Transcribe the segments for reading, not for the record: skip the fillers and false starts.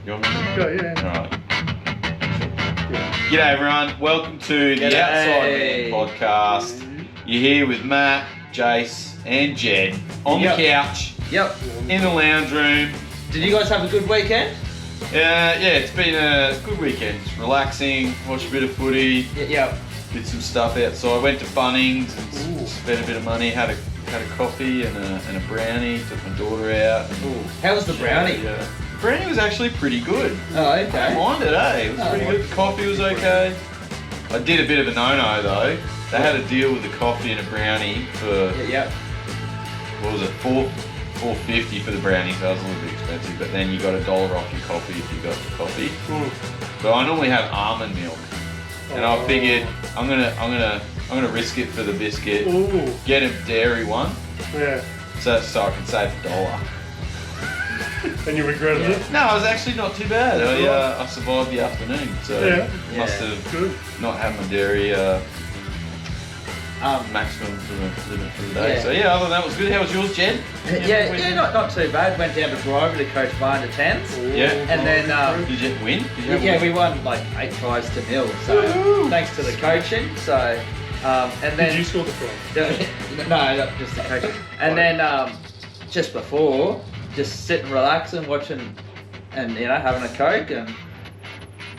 You want me to? Go, yeah. Alright. G'day everyone, welcome to the Outside Man podcast. You're here with Matt, Jase and Jed on the couch, in the lounge room. Did you guys have a good weekend? Yeah, it's been a good weekend. It's relaxing, watched a bit of footy, did some stuff outside, went to Bunnings and spent a bit of money, had a coffee and a brownie, took my daughter out. How was the brownie? The brownie was actually pretty good. Oh, okay. I don't mind it, eh? It was pretty good. The coffee was okay. I did a bit of a no-no though. They had a deal with the coffee and a brownie for, what was it, $4.50 for the brownie, so that was a little bit expensive, but then you got $1 off your coffee if you got the coffee. But I normally have almond milk. And I figured I'm gonna risk it for the biscuit. Get a dairy one. Yeah. So I can save $1. And you regretted it? No, it was actually not too bad. I survived the afternoon, so must have not had my dairy maximum for the day. So other than that was good. How was yours, Jed? Not too bad. Went down to Grover to coach Barn to 10s. And then did you win? We won like 8 tries to 0. So thanks to the coaching. So and then did you score the try? No, not just the coaching. And then just before, just sitting, relaxing, watching, and having a coke, and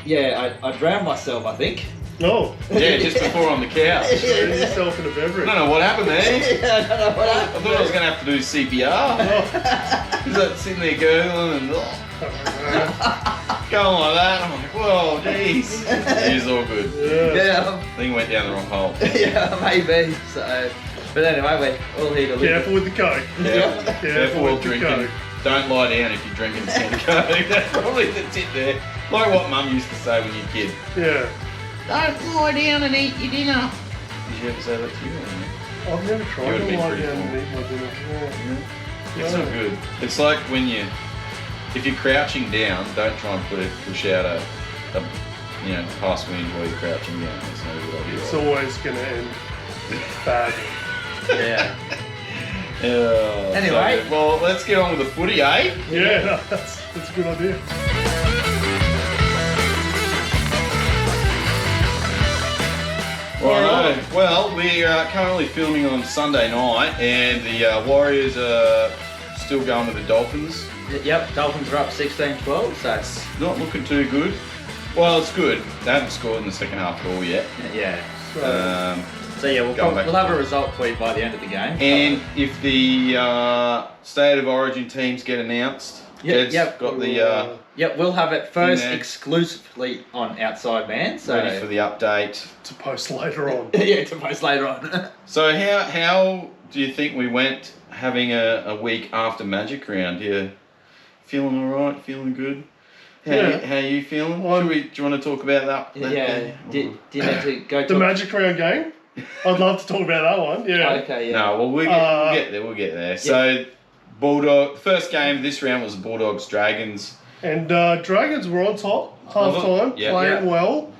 I drowned myself, I think. No. Yeah, just before on the couch. Threw yourself in a beverage. I don't know what happened there. I don't know what happened. I thought I was going to have to do CPR. He's like sitting there gurgling and going like that. I'm like, whoa, jeez. It's all good. Yeah. I think he went down the wrong hole. Maybe. So, but anyway, we're all here to live. Careful with the coke. Careful with drinking. Don't lie down if you're drinking some coke. That's probably the tip there. Like what Mum used to say when you're a kid. Yeah. Don't lie down and eat your dinner. Did you ever say that to you? I've never tried to lie down and eat my dinner. It's not good. It's like if you're crouching down, don't try and push out a past wind while you're crouching down. It's not a good idea. It's always going to end bad. Anyway. So, well, let's get on with the footy, eh? Yeah, no, that's a good idea. Right. Well, we are currently filming on Sunday night, and the Warriors are still going with the Dolphins. Yep, Dolphins are up 16-12, so it's not looking too good. Well, it's good. They haven't scored in the second half at all yet. We'll have a result for you by the end of the game. And if the State of Origin teams get announced, Jed's got the... we'll have it first exclusively on Outside Man. So ready for the update. To post later on. To post later on. So how do you think we went having a week after Magic Round? You feeling all right? Feeling good? How are you feeling? Do you want to talk about that? Do you need to go to the Magic Round game? I'd love to talk about that one. Yeah. Okay. No, well we'll get there. We'll get there. So first game of this round was Bulldogs Dragons. And Dragons were on top, half time, playing well.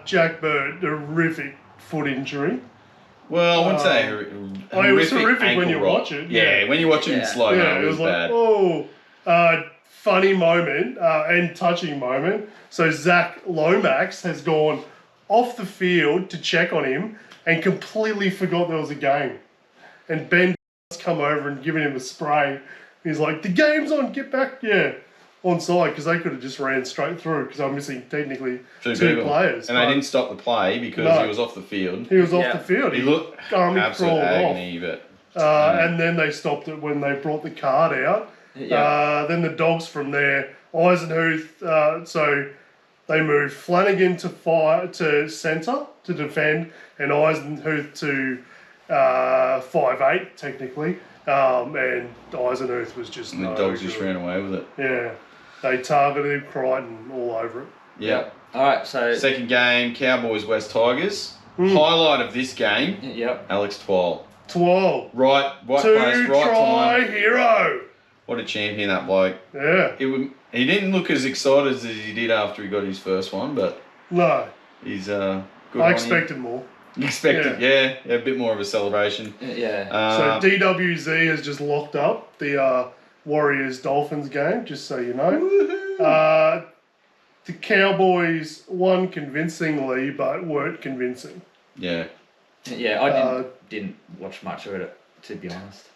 Jack Bird, horrific foot injury. Well, I wouldn't say it was horrific when you watch it. Yeah, when you watch it in slow mo, it was bad. Funny moment and touching moment. So Zach Lomax has gone off the field to check on him and completely forgot there was a game. And Ben come over and given him a spray. He's like, the game's on, get back. Onside, because they could have just ran straight through because I'm missing technically two players. And they didn't stop the play because he was off the field. He was off the field. He looked absolute agony, and then they stopped it when they brought the card out. Then the Dogs from there, Eisenhuth, so they moved Flanagan to centre to defend and Eisenhuth to 5'8", technically. And Eisenhuth was just and the Dogs just ran away with it. Yeah. They targeted Crichton all over it. Yep. All right, so... Second game, Cowboys-West Tigers. Highlight of this game, Alex Twal. Right place, right time. 2-try hero. What a champion that bloke. Yeah. He didn't look as excited as he did after he got his first one, but... No. He's good. I expected more. You expected, a bit more of a celebration. Yeah. So DWZ has just locked up the Warriors-Dolphins game, just so you know. The Cowboys won convincingly, but weren't convincing. Yeah. Yeah, I didn't watch much of it, to be honest.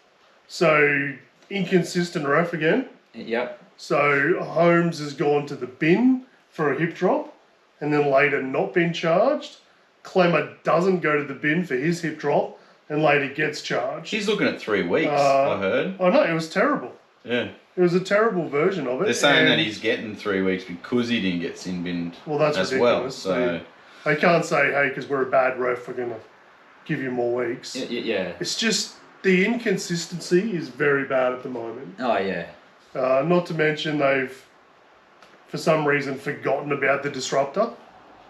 So, inconsistent ref again. Yep. So, Holmes has gone to the bin for a hip drop, and then later not been charged. Clemmer doesn't go to the bin for his hip drop, and later gets charged. He's looking at 3 weeks, I heard. I know, it was terrible. Yeah. It was a terrible version of it. They're saying that he's getting 3 weeks because he didn't get sin binned that's ridiculous. Well. So they can't say, hey, because we're a bad ref, we're going to give you more weeks. Yeah. It's just the inconsistency is very bad at the moment. Oh, yeah. Not to mention they've, for some reason, forgotten about the disruptor.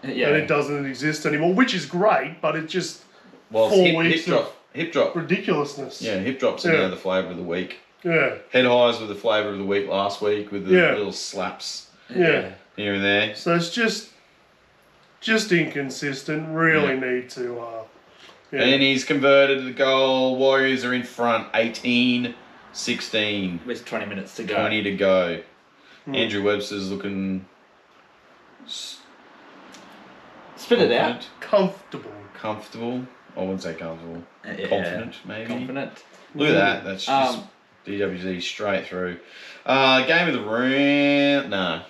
Yeah. And it doesn't exist anymore, which is great, but it just... Well, 4 weeks hip drop. Ridiculousness. Yeah, hip drops are now the flavour of the week. Yeah. Head highs were the flavour of the week last week with the little slaps Yeah. here and there. So it's just inconsistent. Really need to... And he's converted the goal. Warriors are in front, 18-16. With 20 minutes to go. 20 to go. Andrew Webster's looking... Spit it out. Comfortable. I wouldn't say comfortable. Yeah. Confident, maybe. Confident. Look at that. That's just DWZ straight through. Game of the round. Nah.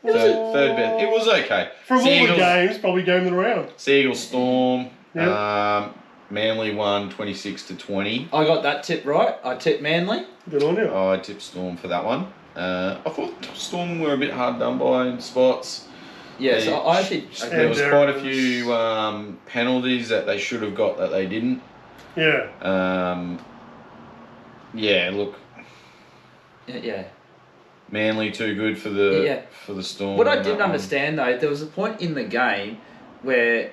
Third best. It was okay. From all the games, probably game of the round. Seagull Storm. Manly won 26-20. I got that tip right. I tipped Manly. Good on you. I tipped Storm for that one. I thought Storm were a bit hard done by in spots. Yeah, so I actually... There was quite a few penalties that they should have got that they didn't. Yeah. Yeah, look. Yeah. Manly too good for the Storm. What I didn't understand though, there was a point in the game where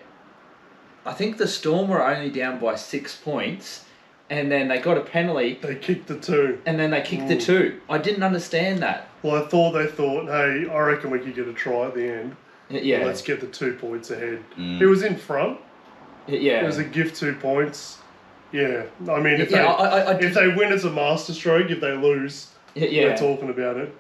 I think the Storm were only down by 6 points, and then they got a penalty. They kicked the 2. And then they kicked the 2. I didn't understand that. Well, they thought, hey, I reckon we could get a try at the end. Yeah. Well, let's get the 2 points ahead. It was in front. Yeah. It was a gift 2 points. Yeah. I mean, if they win, it's a masterstroke. If they lose, we're talking about it.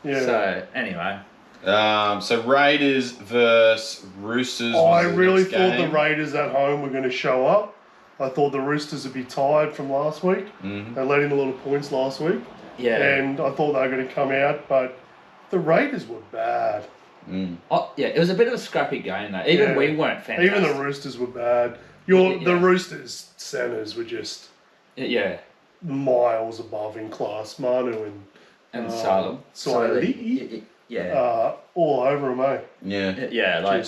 Yeah. So, anyway. So Raiders versus Roosters. I really thought the Raiders at home were going to show up. I thought the Roosters would be tired from last week. They let in a lot of points last week. Yeah. And I thought they were going to come out, but the Raiders were bad. Oh, yeah, it was a bit of a scrappy game though. Even we weren't fantastic. Even the Roosters were bad. The Roosters centres were just miles above in class. Manu and Salem. all over them, eh? Yeah. Yeah, like...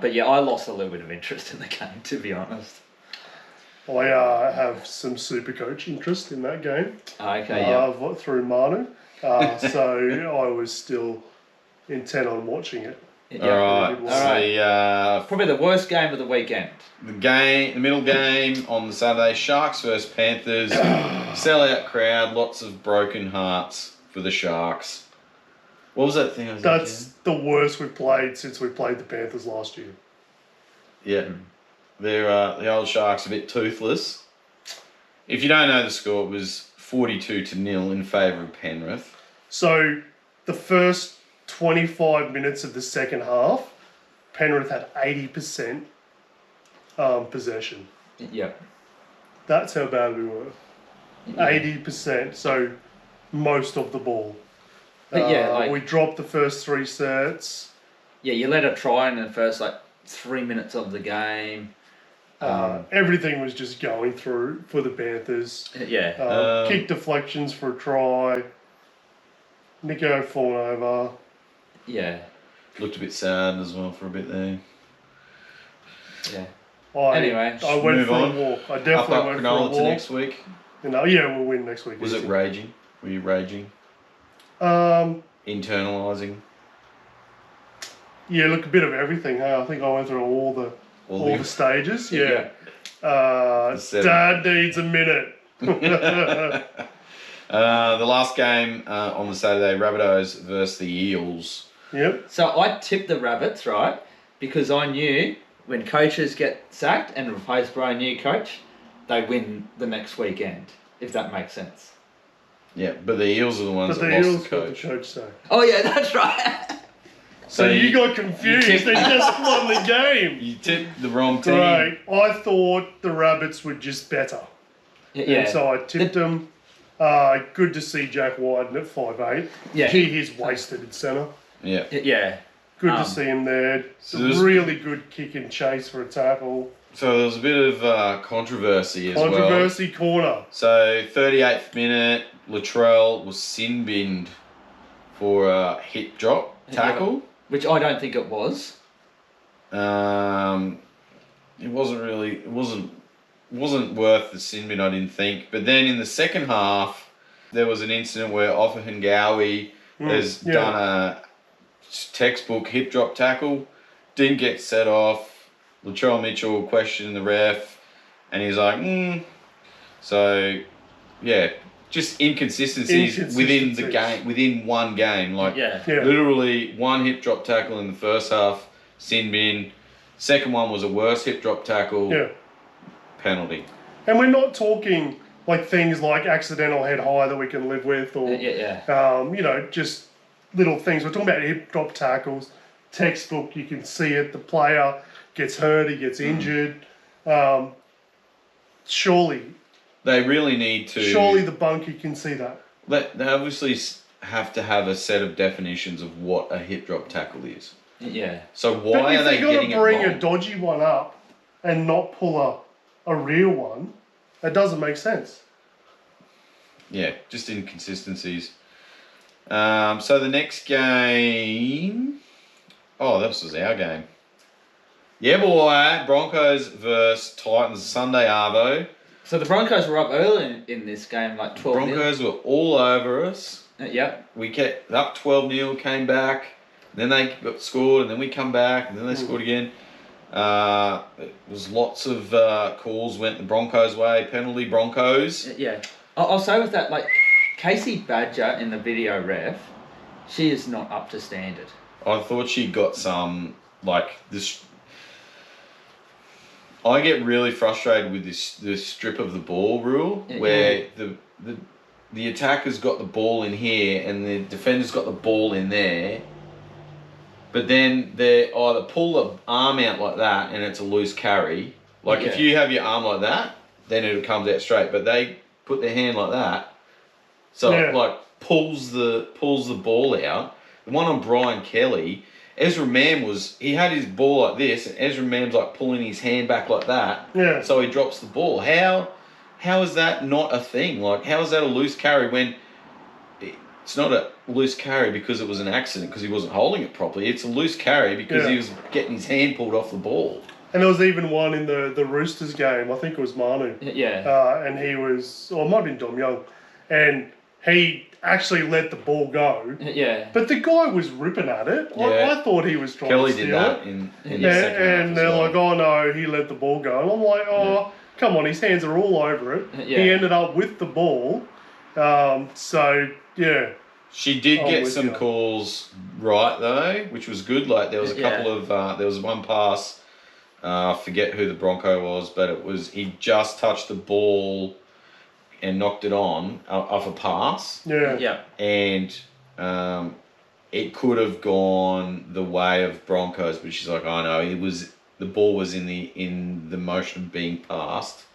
but yeah, I lost a little bit of interest in the game, to be honest. I have some super coach interest in that game. Okay, through Manu. So I was still intent on watching it. All right. Probably the worst game of the weekend. The middle game on the Saturday, Sharks versus Panthers. Sellout crowd, lots of broken hearts for the Sharks. What was that thing? That's the worst we've played since we played the Panthers last year. Yeah. The old Sharks a bit toothless. If you don't know the score, it was 42-0 in favour of Penrith. So the first 25 minutes of the second half, Penrith had 80% possession. Yep. That's how bad we were. 80%, so most of the ball. We dropped the first 3 sets. Yeah, you let a try in the first 3 minutes of the game. Everything was just going through for the Panthers. Kick deflections for a try. Nico falling over. Yeah. Looked a bit sad as well for a bit there. Yeah. Anyway, I went for a walk. I definitely went for a walk. To next week? We'll win next week. Was it raging? Were you raging? Internalising? Yeah, look, a bit of everything. Hey? I think I went through all the stages. Yeah. Dad needs a minute. The last game on the Saturday, Rabbitohs versus the Eels. Yep. So I tipped the Rabbits, right? Because I knew when coaches get sacked and replaced by a new coach, they win the next weekend, if that makes sense. Yeah, but the Eels are the ones But that the lost Eels the got the coach. coach, so. Oh yeah, that's right. So you got confused. tipped- They just won the game. You tipped the wrong team. Right. I thought the Rabbits were just better. Yeah. And so I tipped them. Good to see Jack Wyden at 5'8". Yeah. He is wasted at centre. Yeah. Yeah. Good to see him there. So there's- Really good kick and chase for a tackle. So there was a bit of controversy as well. Controversy corner. So 38th minute, Latrell was sin binned for a hip drop tackle. Which I don't think it was. It wasn't worth the sin bin, I didn't think. But then in the second half, there was an incident where Offa Hingawi has done a textbook hip drop tackle, didn't get set off. Latrell Mitchell questioned the ref, and he's like, So, yeah, just inconsistencies within the game, within one game. Like, literally one hip drop tackle in the first half, sin bin. Second one was a worse hip drop tackle, penalty. And we're not talking like things like accidental head high that we can live with, or just little things. We're talking about hip drop tackles, textbook. You can see it. The player gets hurt, he gets injured. Surely they really need to. Surely the bunkie can see that. They obviously have to have a set of definitions of what a hip drop tackle is. Yeah. So why are they getting it wrong? If they're going to bring a dodgy one up and not pull a real one, that doesn't make sense. Yeah, just inconsistencies. So the next game... Oh, this was our game. Yeah, boy. Broncos versus Titans Sunday Arvo. So the Broncos were up early in this game, like 12-0. Broncos were all over us. Yep. We kept up 12-0, came back. Then they got scored, and then we come back, and then they scored again. There was lots of calls went the Broncos' way. Penalty Broncos. Yeah. I'll say with that, like, Casey Badger in the video ref, she is not up to standard. I thought she got some, like, this... I get really frustrated with this strip of the ball rule, where the attacker's got the ball in here, and the defender's got the ball in there. But then they either pull the arm out like that and it's a loose carry. Like if you have your arm like that, then it comes out straight. But they put their hand like that, so it like pulls the ball out. The one on Brian Kelly, Ezra Mam he had his ball like this, and Ezra Mam's like pulling his hand back like that. Yeah. So he drops the ball. How is that not a thing? Like how is that a loose carry when it's not a loose carry because it was an accident because he wasn't holding it properly. It's a loose carry because he was getting his hand pulled off the ball. And there was even one in the Roosters game. I think it was Manu. Yeah. And he was, or it might have been Dom Young, and he actually let the ball go. Yeah. But the guy was ripping at it. I thought he was trying Kelly to steal did that it. in the second half. And they're like, oh no, he let the ball go. And I'm like, come on, his hands are all over it. Yeah. He ended up with the ball. She did get some calls right though, which was good. Like there was a couple of there was one pass. I forget who the Bronco was, but it was he just touched the ball and knocked it on off a pass. Yeah. Yeah. And it could have gone the way of Broncos, but she's like, oh no, the ball was in the motion of being passed.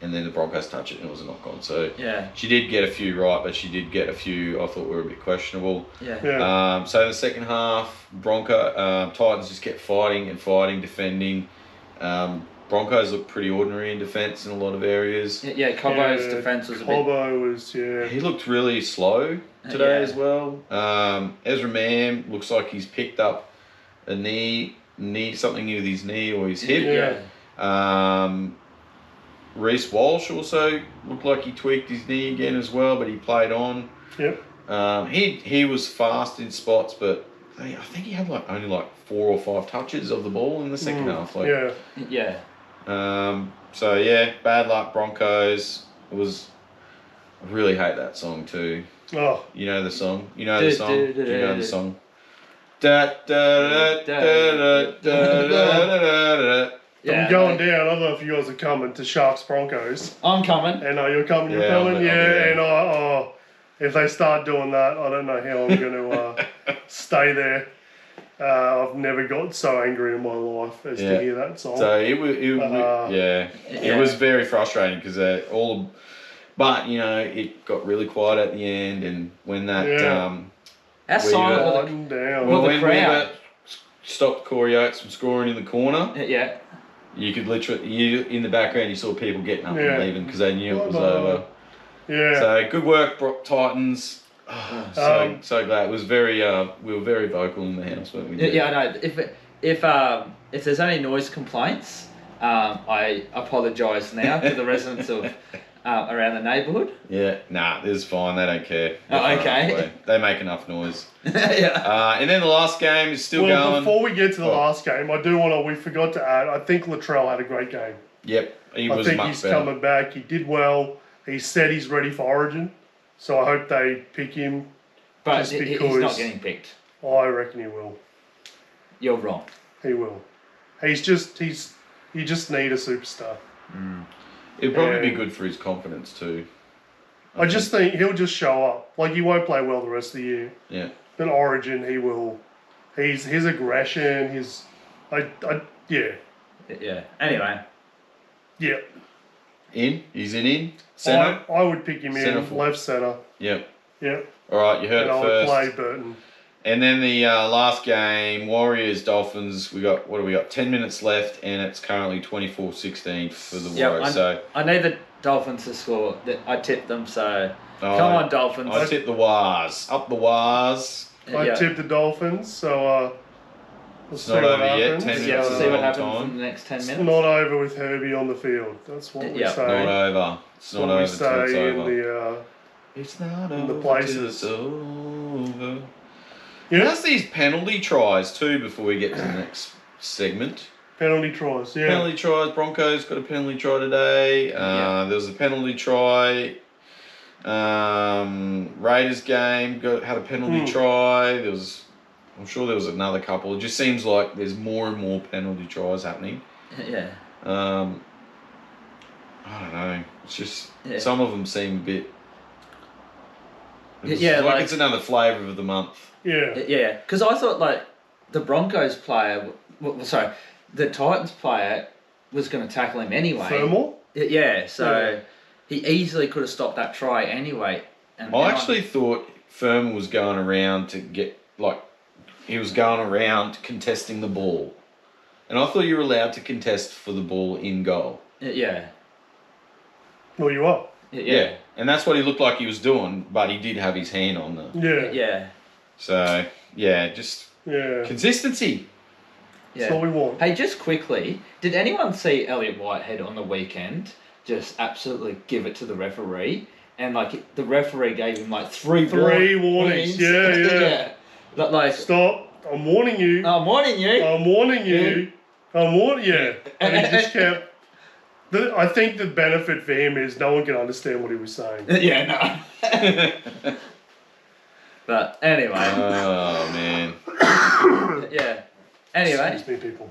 And then the Broncos touch it and it was a knock on. So she did get a few right, but she did get a few I thought were a bit questionable. Yeah. So in the second half, Titans just kept fighting, defending. Broncos looked pretty ordinary in defence in a lot of areas. Yeah, Cobbo's defence was a bit... Cobbo was, He looked really slow today as well. Ezra Mam looks like he's picked up a knee something with his knee or his hip. Reece Walsh also looked like he tweaked his knee again as well, but he played on. Yep. He was fast in spots, but I think he had only 4 or 5 touches of the ball in the second half. Bad luck Broncos. I really hate that song too. Oh. You know the song? Do you know the song? Da da da da da da da da da. I'm going down. I don't know if you guys are coming to Sharks Broncos. I'm coming. And you're coming. You're coming. And if they start doing that, I don't know how I'm going to stay there. I've never got so angry in my life as to hear that song. So it was very frustrating because but you know it got really quiet at the end, and when that how silent when Weaver stopped Corey Oates from scoring in the corner, you could literally in the background you saw people getting up and leaving because they knew it was over. Yeah. So good work, Titans. Oh, so glad. It was very. We were very vocal in the house, weren't we? Yeah, I know. If there's any noise complaints, I apologise now to the residents of around the neighbourhood. Yeah, nah, it's fine. They don't care. Okay. They make enough noise. Yeah. And then the last game is still going. Before we get to the last game, I do want to. We forgot to add. I think Latrell had a great game. Yep, I think he's coming back. He did well. He said he's ready for Origin. So I hope they pick him. But just he's not getting picked. I reckon he will. You're wrong. He will. You just need a superstar. It'll probably be good for his confidence too. I just think he'll just show up. Like he won't play well the rest of the year. Yeah. But Origin he will. His aggression, Yeah. Anyway. Yeah. He's in centre. I would pick him in left centre. Yep. Yep. All right, you heard it first. I would play Burton. And then the last game, Warriors Dolphins. We got 10 minutes left, and it's currently 24-16 for the Warriors. I need the Dolphins to score. I tipped them, so come on, Dolphins. I tipped the Wars. Up the Wars. I tipped the Dolphins, so it's not over yet. 10 minutes see what happens in the next 10 minutes. It's not over with Herbie on the field. That's what we say. Not over. It's not over till it's over. It's not over. In the places. It's over. How's these penalty tries too before we get to the next segment? Penalty tries, yeah. Penalty tries. Broncos got a penalty try today. There was a penalty try. Raiders game had a penalty try. I'm sure there was another couple. It just seems like there's more and more penalty tries happening. Yeah. I don't know. It's just some of them seem a bit. It's another flavour of the month. Yeah. Yeah, because I thought the Broncos player, the Titans player was going to tackle him anyway. Fermor? Yeah, so he easily could have stopped that try anyway. I actually thought Fermor was going around to get he was going around contesting the ball, and I thought you were allowed to contest for the ball in goal. Yeah. Well, you are. Yeah. And that's what he looked like he was doing, but he did have his hand on the. Yeah. Yeah. So consistency. That's what we want. Hey, just quickly, did anyone see Elliot Whitehead on the weekend just absolutely give it to the referee? And the referee gave him three warnings. Yeah. Stop! I'm warning you. I'm warning you. I'm warning you. I'm warning you. And he just kept. I think the benefit for him is no one can understand what he was saying. Yeah, no. But anyway. Oh man. Yeah. Anyway. Excuse me, people.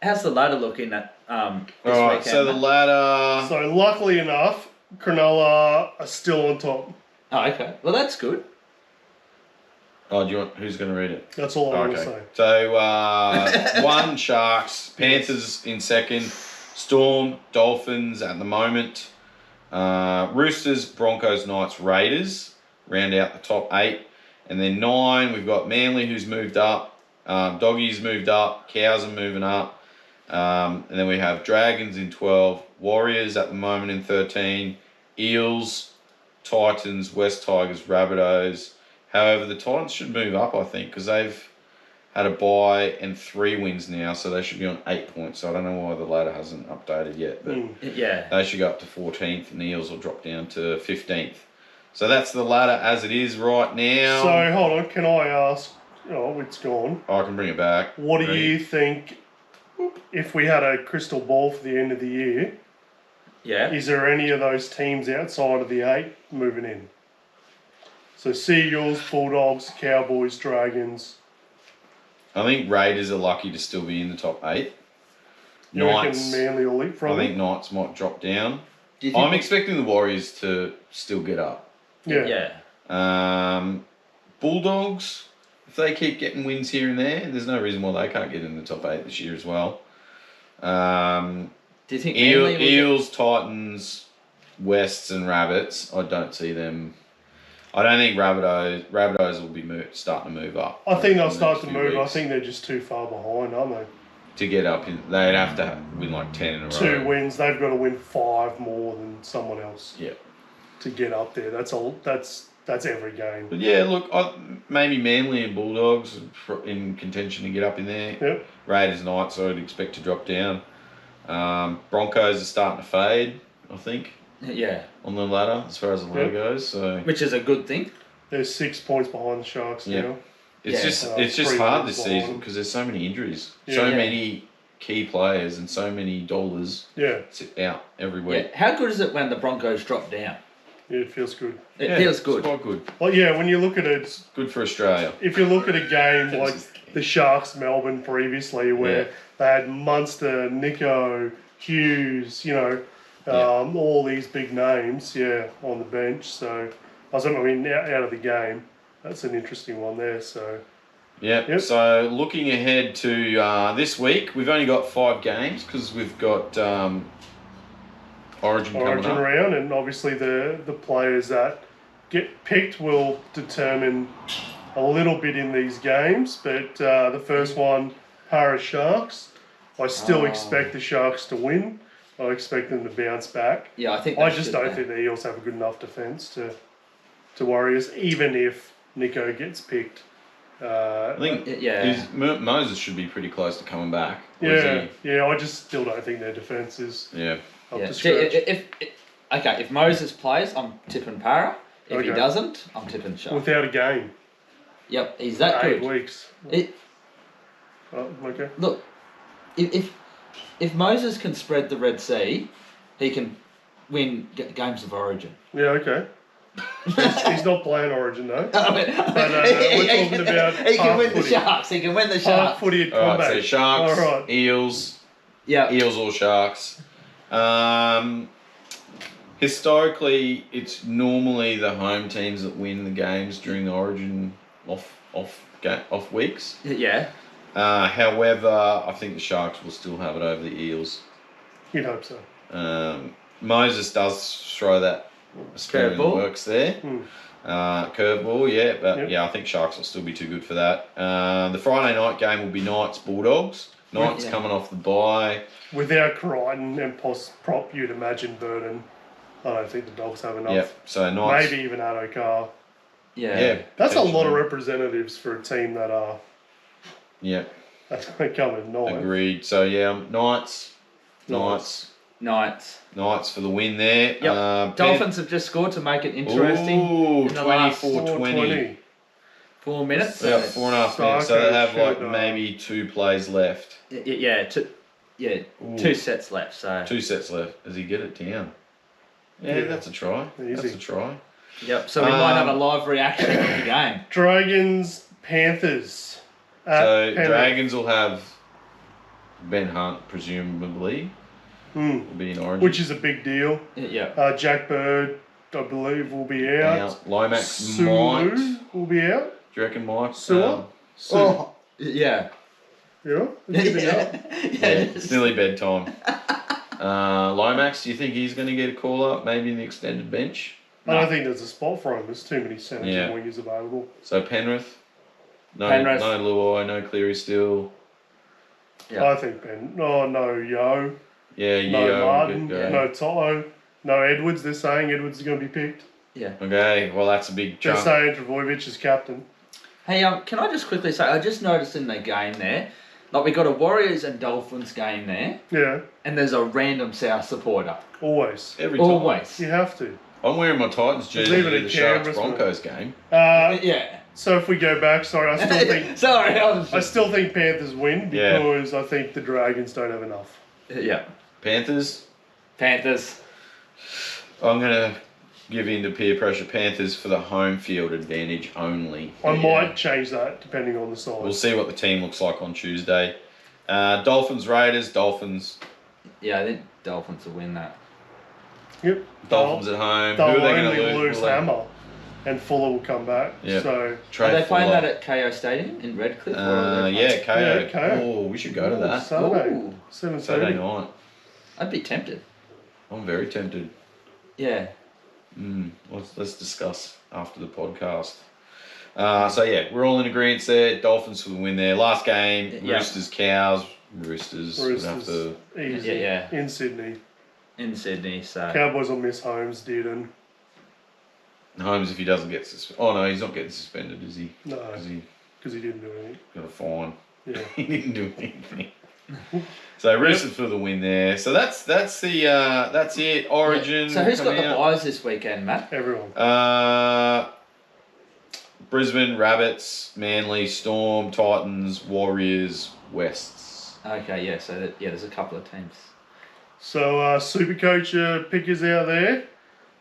How's the ladder looking at this weekend? So the ladder. So luckily enough, Cronulla are still on top. Oh, okay. Well, that's good. Oh, who's going to read it? That's all I want to say. So 1 Sharks, Panthers in second, Storm, Dolphins at the moment, Roosters, Broncos, Knights, Raiders round out the top 8, and then 9 we've got Manly who's moved up, Doggies moved up, Cows are moving up, and then we have Dragons in 12, Warriors at the moment in 13, Eels, Titans, West Tigers, Rabbitohs. However, the Titans should move up, I think, because they've had a bye and 3 wins now, so they should be on 8 points. So I don't know why the ladder hasn't updated yet, but they should go up to 14th, and the Eels will drop down to 15th. So that's the ladder as it is right now. So hold on, can I ask? Oh, it's gone. I can bring it back. What do you think if we had a crystal ball for the end of the year? Yeah. Is there any of those teams outside of the 8 moving in? So Seagulls, Bulldogs, Cowboys, Dragons. I think Raiders are lucky to still be in the top 8. You reckon Knights. Manly will leap I from think it? Knights might drop down. Do you think I'm expecting the Warriors to still get up. Yeah. Bulldogs, if they keep getting wins here and there, there's no reason why they can't get in the top 8 this year as well. Do you think Manly will Eels, Titans, Wests and Rabbits, I don't see them. I don't think Rabbitohs will be starting to move up. I think they'll in the start next to few move. I weeks. think they're just too far behind, aren't they? To get up, they'd have to win like 10 in a row. 2 wins. They've got to win 5 more than someone else Yeah. to get up there. That's all. That's every game. But yeah, look, maybe Manly and Bulldogs in contention to get up in there. Yep. Raiders, Knights, I would expect to drop down. Broncos are starting to fade, I think, Yeah, on the ladder as far as the ladder Yep. goes. So which is a good thing. They're 6 points behind the Sharks Yeah. now. it's Yeah. just 3 hard wins this behind season them. because there's so many injuries, Yeah. so Yeah. many key players, and so many dollars Yeah. sit out every Yeah. week. How good is it when the Broncos drop down? Yeah, it feels good. It Yeah, feels it's good. quite good. Well, yeah, when you look at it, Good for Australia. if you look at a game like Just kidding. the Sharks Melbourne previously, where Yeah. they had Munster, Nico, Hughes, all these big names, on the bench. So, out of the game, that's an interesting one there. So, Yep. So looking ahead to this week, we've only got 5 games because we've got Origin coming Origin up. round, and obviously the players that get picked will determine a little bit in these games. But the first one, Para Sharks, I still expect the Sharks to win. I expect them to bounce back. Yeah, I think. I they just should, don't think the Eels have a good enough defence to worry us, even if Nico gets picked. I think Yeah. Moses should be pretty close to coming back. Or is yeah. I just still don't think their defence is he? Yeah. up Yeah. to See, scratch. if Moses plays, I'm tipping Para. If he Okay. doesn't, I'm tipping Shark. Without a game, Yep, he's that 8 good. weeks. It, Oh, okay. look, if Moses can spread the Red Sea, he can win games of Origin. Yeah, okay. He's not playing Origin though. We're talking about he can half win the footy. Sharks. He can win the Half Sharks. footy at All right. combat. So Sharks, All right. Eels, Yeah. Eels or Sharks. Historically, it's normally the home teams that win the games during the Origin off weeks. Yeah. However, I think the Sharks will still have it over the Eels. You'd hope so. Moses does throw that Australian Curveball. works there. Hmm. Curveball, yeah, but Yep. yeah, I think Sharks will still be too good for that. The Friday night game will be Knights Bulldogs. Knights Yeah. coming off the bye. Without Crichton and prop, you'd imagine Burton. I don't think the Dogs have enough. Yep. So Knights. Maybe even Adokar. Yeah. Yeah. That's a lot of potentially. representatives for a team that are Yeah, come in ninth. agreed. So yeah, Knights Knights. for the win there. Yep. Dolphins have just scored to make it interesting. Ooh, in the last 24-20. 4 minutes. Yeah, 4.5 minutes. So they have like Sarko maybe 2 plays left. Yeah. Ooh. 2 sets left. So. 2 sets left. Does he get it down? Yeah, Yeah. that's a try. Easy. That's a try. Yep. So we might have a live reaction of the game. Dragons, Panthers. At So Penrith. Dragons will have Ben Hunt, presumably, Hmm. will be in Origin. Which is a big deal. Yeah. Jack Bird, I believe, will be out. Out. Lomax Sulu might. will be out. Do you reckon Mike? Sewer? Yeah. Yeah. Keep it up. Yeah, it's nearly bedtime. Lomax, do you think he's going to get a call up, maybe in the extended bench? I don't think there's a spot for him. There's too many centres Yeah. and wingers available. So Penrith? No, Penrith. no Luai, no Cleary still. Yeah. I think Ben. Oh, no Yo. Yeah, No Yeo, Martin. good go. No Toto. No Edwards. They're saying Edwards is going to be picked. Yeah. Okay, well that's a big They're chunk. saying Travojevic is captain. Hey, can I just quickly say, I just noticed in the game there, like we got a Warriors and Dolphins game there, Yeah. and there's a random South supporter. Always. Every time. Always. You have to. I'm wearing my Titans jersey Leave it to at the Sharks Canberra, Broncos game. Yeah. So if we go back, sorry, I still think Sorry, I was I just... still think Panthers win Yeah. because I think the Dragons don't have enough. Yeah. Panthers, Panthers. I'm going to give in to peer pressure. Panthers for the home field advantage only. I might change that depending on the side. We'll see what the team looks like on Tuesday. Dolphins, Raiders, Dolphins. Yeah, I think Dolphins will win that. Yep. Dolphins at home. They'll Who are they going only to lose? lose Hammer, and Fuller will come back. Yeah. So Trade Are they playing Fuller. that at KO Stadium in Redcliffe? Or are they Yeah, KO. Yeah, KO. Oh, we should go to that. Saturday, Ooh. 7:30. Saturday night. I'd be tempted. I'm very tempted. Yeah. Let's discuss after the podcast. So yeah, we're all in agreement there. Dolphins will win there. Last game, Yeah. Roosters, Cows. Roosters. We'll have to... Easy. Yeah. In Sydney. In Sydney, so. Cowboys will miss Holmes, Dearden. Holmes if he doesn't get suspended. Oh no, he's not getting suspended, is he? No, Because he because he didn't do anything. got a fine. Yeah. He didn't do anything. So Roosters for the win there. So that's it. Origin. So who's got coming the out. buys this weekend, Matt? Everyone. Brisbane, Rabbits, Manly, Storm, Titans, Warriors, Wests. Okay, yeah, so there's a couple of teams. So, Supercoach pickers out there,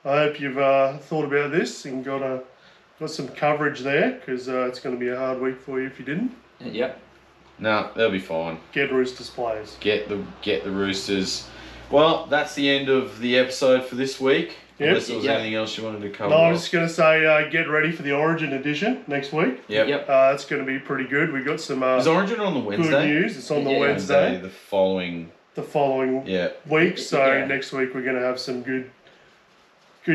I hope you've thought about this and got some coverage there, because it's going to be a hard week for you if you didn't. Yep. No, they'll be fine. Get Roosters players. Get the Roosters. Well, that's the end of the episode for this week. Yep. Unless there was Yep. anything else you wanted to cover. No, I off. was just going to say, get ready for the Origin edition next week. Yep. That's going to be pretty good. We got some Is Origin on the good Wednesday? news. It's on the Yeah. Wednesday, The following. the following Yeah. week. So Yeah. next week we're going to have some good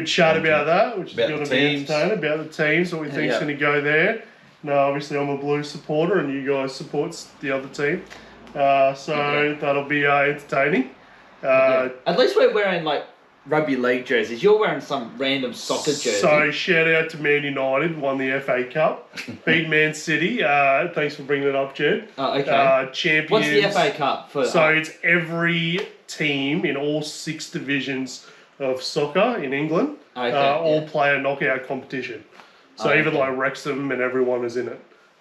chat about that, which is About going the to be teams. entertaining. About the teams, what we think is Yeah. going to go there. No, obviously I'm a Blues supporter, and you guys support the other team. So that'll be entertaining. Yeah. At least we're wearing like rugby league jerseys. You're wearing some random soccer jersey. So shout out to Man United, won the FA Cup, beat Man City. Thanks for bringing it up, Jed. Oh, okay. Champions. What's the FA Cup for? So it's every team in all 6 divisions of soccer in England all play a knockout competition. So even like Wrexham and everyone is in it,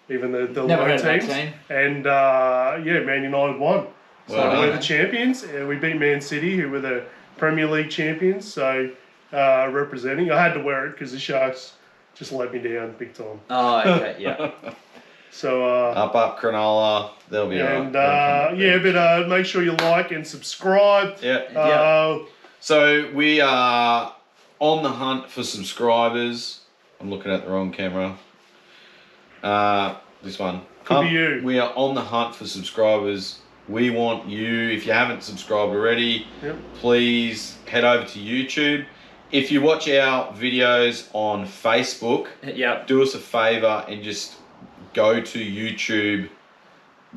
even the Never low heard of that teams. team. And Man United won. So Wow. we're the champions. We beat Man City, who were the Premier League champions. So representing, I had to wear it because the Sharks just let me down big time. Oh, okay, yeah. So Up, Cronulla. They'll be and alright. but make sure you like and subscribe. Yeah. So we are on the hunt for subscribers. I'm looking at the wrong camera. This one. Could be you. We are on the hunt for subscribers. We want you. If you haven't subscribed already, please head over to YouTube. If you watch our videos on Facebook, do us a favor and just go to YouTube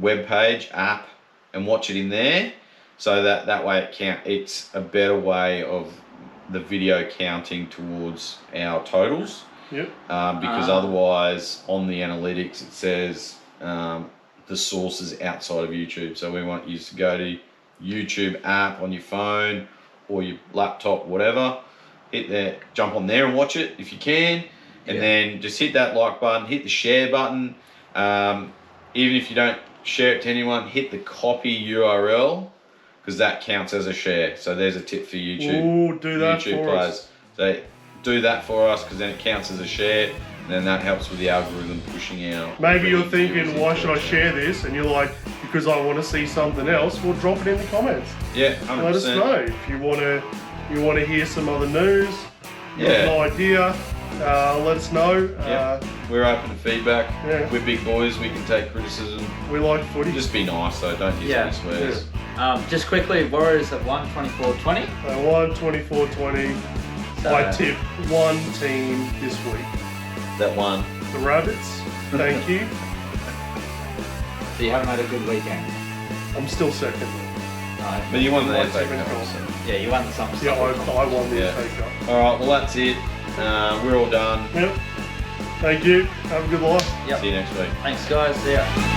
webpage, app, and watch it in there. So that way it's a better way of the video counting towards our totals. Because otherwise on the analytics it says the source is outside of YouTube. So we want you to go to YouTube app on your phone or your laptop, whatever. Hit there, jump on there and watch it if you can, and then just hit that like button, hit the share button. Even if you don't share it to anyone, hit the copy URL because that counts as a share. So there's a tip for YouTube. Ooh, do that YouTube for players. us. So do that for us because then it counts as a share, and then that helps with the algorithm pushing out. Maybe you're thinking, why should I share this? And you're like, because I want to see something else. Well, drop it in the comments. Yeah, 100%. Let us know if you want to hear some other news. You have no idea. Let us know. We're open to feedback. Yeah. We're big boys. We can take criticism. We like footy. Just be nice though. Don't use any swears. Just quickly, Warriors have won 24-20. They won 24-20. I tip one team this week. That one. The Rabbits. Thank you. So you haven't had a good weekend. I'm still second. No. But you won the One FA team in Cup. goal. So. Yeah, you won some Yeah, stuff. I won the Yeah. FA Cup. All right. Well, that's it. We're all done. Yep. Thank you. Have a good life. Yep. See you next week. Thanks, guys. See ya.